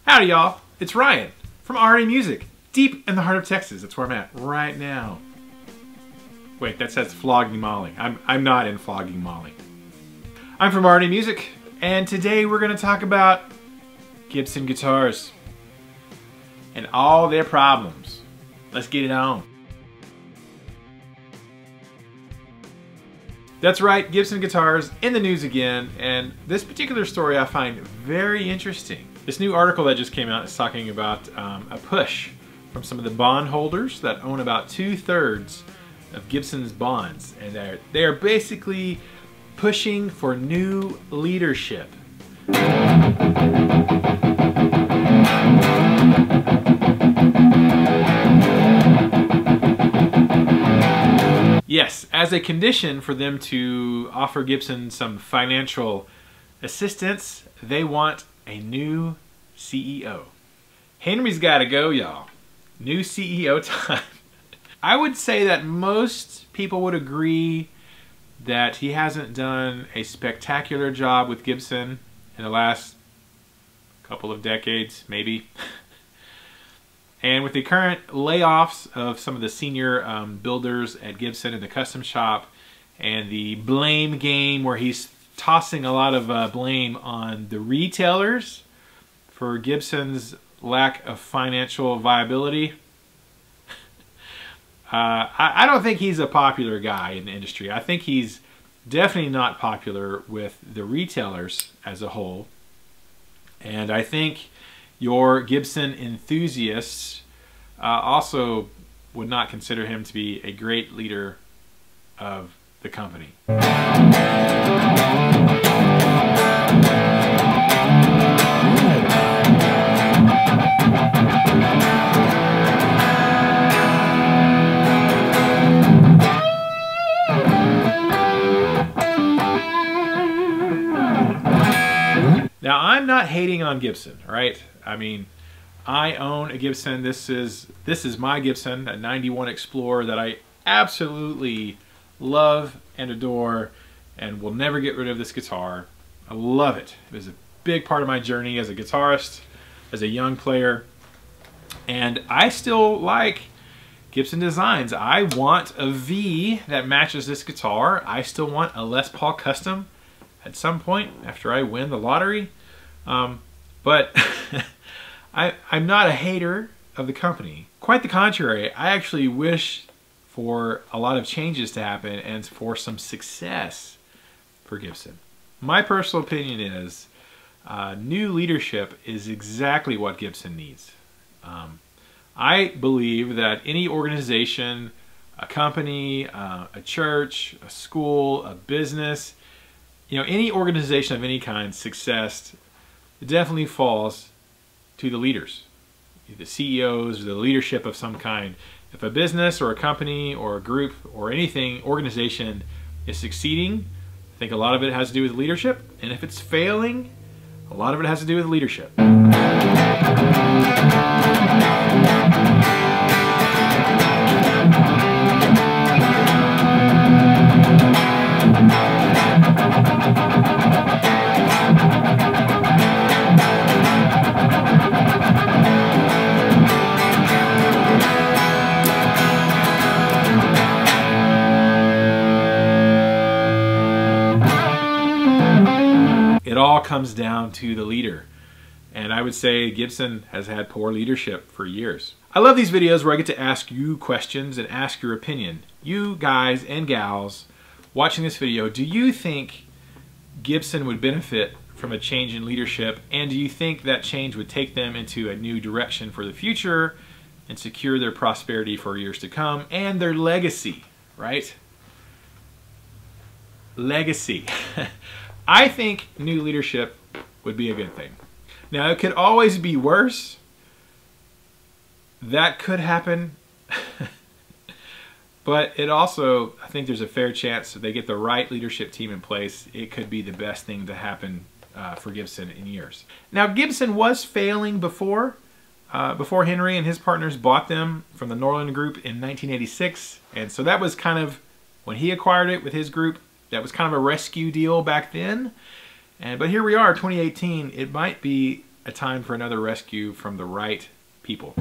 Howdy y'all, it's Ryan from RD Music, deep in the heart of Texas. That's where I'm at right now. Wait, that says Flogging Molly. I'm not in Flogging Molly. I'm from RD Music, and today we're going to talk about Gibson Guitars and all their problems. Let's get it on. That's right, Gibson Guitars in the news again, and this particular story I find very interesting. This new article that just came out is talking about a push from some of the bondholders that own about 2/3 of Gibson's bonds, and they are basically pushing for new leadership. Yes, as a condition for them to offer Gibson some financial assistance, they want a new CEO. Henry's got to go, y'all. New CEO time. I would say that most people would agree that he hasn't done a spectacular job with Gibson in the last couple of decades, maybe. And with the current layoffs of some of the senior builders at Gibson in the custom shop, and the blame game where he's tossing a lot of blame on the retailers for Gibson's lack of financial viability, I don't think he's a popular guy in the industry. I think he's definitely not popular with the retailers as a whole. And I think your Gibson enthusiasts also would not consider him to be a great leader of the company. Now, I'm not hating on Gibson, right? I mean, I own a Gibson. This is my Gibson, a 91 Explorer that I absolutely love and adore and will never get rid of this guitar. I love it. It was a big part of my journey as a guitarist, as a young player, and I still like Gibson designs. I want a V that matches this guitar. I still want a Les Paul Custom at some point after I win the lottery. But I'm not a hater of the company. Quite the contrary. I actually wish for a lot of changes to happen and for some success for Gibson. My personal opinion is new leadership is exactly what Gibson needs. I believe that any organization, a company, a church, a school, a business, you know, any organization of any kind, success, it definitely falls to the leaders, the CEOs, or the leadership of some kind. If a business or a company or a group or anything, organization is succeeding, I think a lot of it has to do with leadership. And if it's failing, a lot of it has to do with leadership. It all comes down to the leader. And I would say Gibson has had poor leadership for years. I love these videos where I get to ask you questions and ask your opinion. You guys and gals watching this video, do you think Gibson would benefit from a change in leadership? And do you think that change would take them into a new direction for the future and secure their prosperity for years to come and their legacy, right? Legacy. I think new leadership would be a good thing. Now, it could always be worse. That could happen. But it also, I think there's a fair chance that they get the right leadership team in place. It could be the best thing to happen for Gibson in years. Now, Gibson was failing before Henry and his partners bought them from the Norland Group in 1986. And so that was kind of, when he acquired it with his group, that was kind of a rescue deal back then. But here we are, 2018. It might be a time for another rescue from the right people.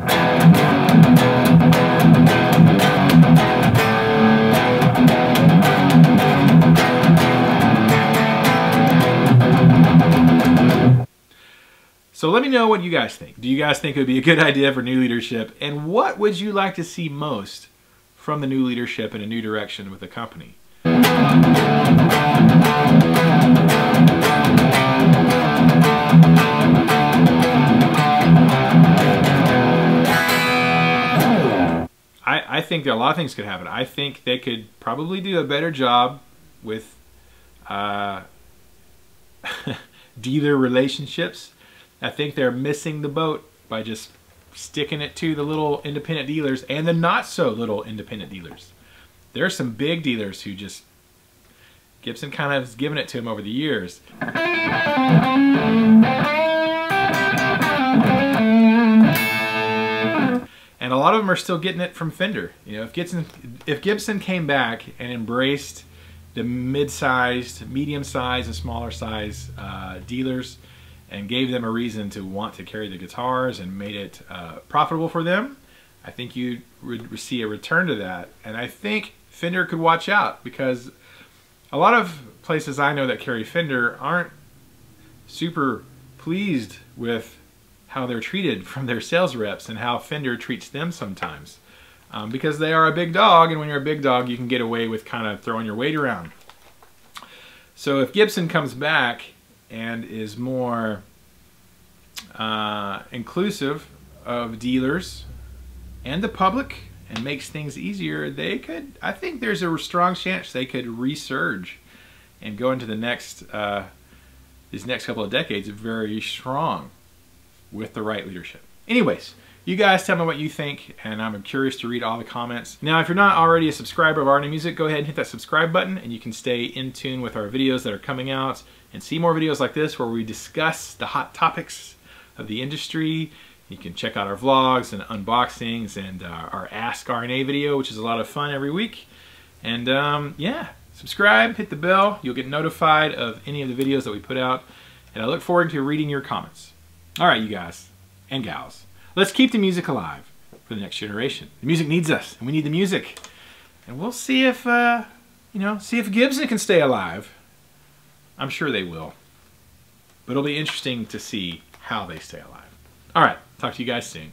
So let me know what you guys think. Do you guys think it would be a good idea for new leadership? And what would you like to see most from the new leadership in a new direction with the company? I think that a lot of things could happen. I think they could probably do a better job with dealer relationships. I think they're missing the boat by just sticking it to the little independent dealers and the not so little independent dealers. There are some big dealers who just, Gibson kind of has given it to them over the years. And a lot of them are still getting it from Fender. You know, if Gibson came back and embraced the mid-sized, medium-sized, and smaller-sized dealers, and gave them a reason to want to carry the guitars and made it profitable for them, I think you would see a return to that. And I think Fender could watch out, because a lot of places I know that carry Fender aren't super pleased with how they're treated from their sales reps and how Fender treats them sometimes. Because they are a big dog, and when you're a big dog you can get away with kind of throwing your weight around. So if Gibson comes back and is more inclusive of dealers and the public and makes things easier, they could, I think there's a strong chance they could resurge and go into the next, these next couple of decades very strong with the right leadership. Anyways, you guys tell me what you think, and I'm curious to read all the comments. Now, if you're not already a subscriber of Art and Music, go ahead and hit that subscribe button, and you can stay in tune with our videos that are coming out and see more videos like this where we discuss the hot topics of the industry. You can check out our vlogs and unboxings and our Ask RNA video, which is a lot of fun every week. And yeah, subscribe, hit the bell. You'll get notified of any of the videos that we put out. And I look forward to reading your comments. All right, you guys and gals. Let's keep the music alive for the next generation. The music needs us, and we need the music. And we'll see if, see if Gibson can stay alive. I'm sure they will. But it'll be interesting to see how they stay alive. All right, talk to you guys soon.